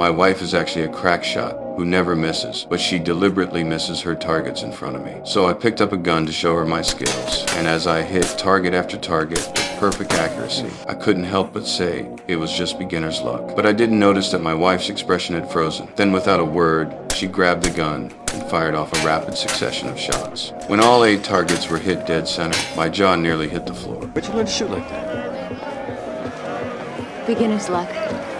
My wife is actually a crack shot who never misses, but she deliberately misses her targets in front of me. So I picked up a gun to show her my skills, and as I hit target after target with perfect accuracy, I couldn't help but say it was just beginner's luck. But I didn't notice that my wife's expression had frozen. Then without a word, she grabbed the gun and fired off a rapid succession of shots. When all 8 targets were hit dead center, my jaw nearly hit the floor. Where'd you learn to shoot like that? Beginner's luck.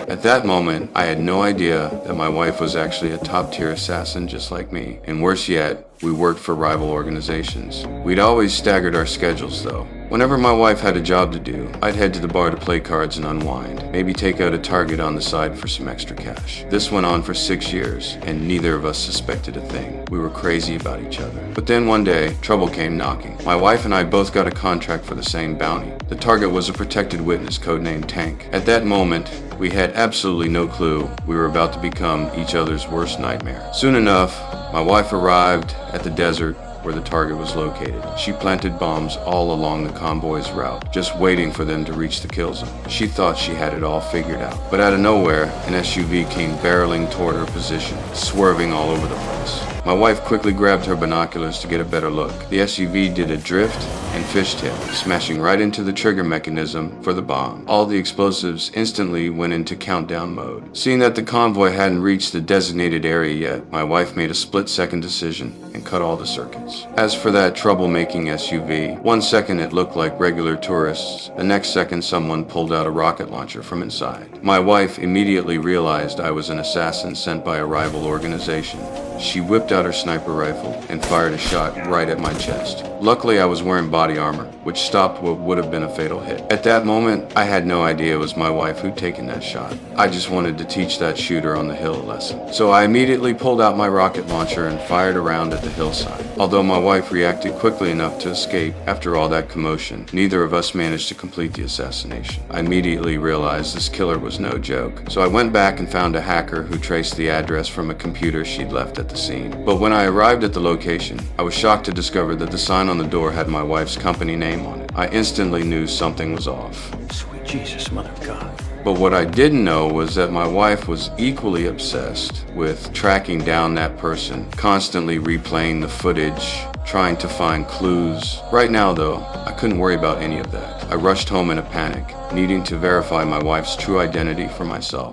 At that moment, I had no idea that my wife was actually a top-tier assassin just like me. And worse yet, we worked for rival organizations. We'd always staggered our schedules though. Whenever my wife had a job to do, I'd head to the bar to play cards and unwind, maybe take out a target on the side for some extra cash. This went on for 6 years, and neither of us suspected a thing. We were crazy about each other. But then one day, trouble came knocking. My wife and I both got a contract for the same bounty. The target was a protected witness codenamed Tank. At that moment, we had absolutely no clue we were about to become each other's worst nightmare. Soon enough, my wife arrived at the desert where the target was located. She planted bombs all along the convoy's route, just waiting for them to reach the kill zone. She thought she had it all figured out. But out of nowhere, an SUV came barreling toward her position, swerving all over the place. My wife quickly grabbed her binoculars to get a better look. The SUV did a drift and fishtail, smashing right into the trigger mechanism for the bomb. All the explosives instantly went into countdown mode. Seeing that the convoy hadn't reached the designated area yet, my wife made a split-second decision and cut all the circuits. As for that troublemaking SUV, 1 second it looked like regular tourists, the next second someone pulled out a rocket launcher from inside. My wife immediately realized I was an assassin sent by a rival organization. She whipped out her sniper rifle and fired a shot right at my chest. Luckily, I was wearing body armor, which stopped what would have been a fatal hit. At that moment, I had no idea it was my wife who'd taken that shot. I just wanted to teach that shooter on the hill a lesson. So I immediately pulled out my rocket launcher and fired around at the hillside. Although my wife reacted quickly enough to escape after all that commotion, neither of us managed to complete the assassination. I immediately realized this killer was no joke. So I went back and found a hacker who traced the address from a computer she'd left at the scene. But when I arrived at the location, I was shocked to discover that the sign on the door had my wife's company name on it. I instantly knew something was off. Sweet Jesus, mother of God. But what I didn't know was that my wife was equally obsessed with tracking down that person, constantly replaying the footage, trying to find clues. Right now though, I couldn't worry about any of that. I rushed home in a panic, needing to verify my wife's true identity for myself.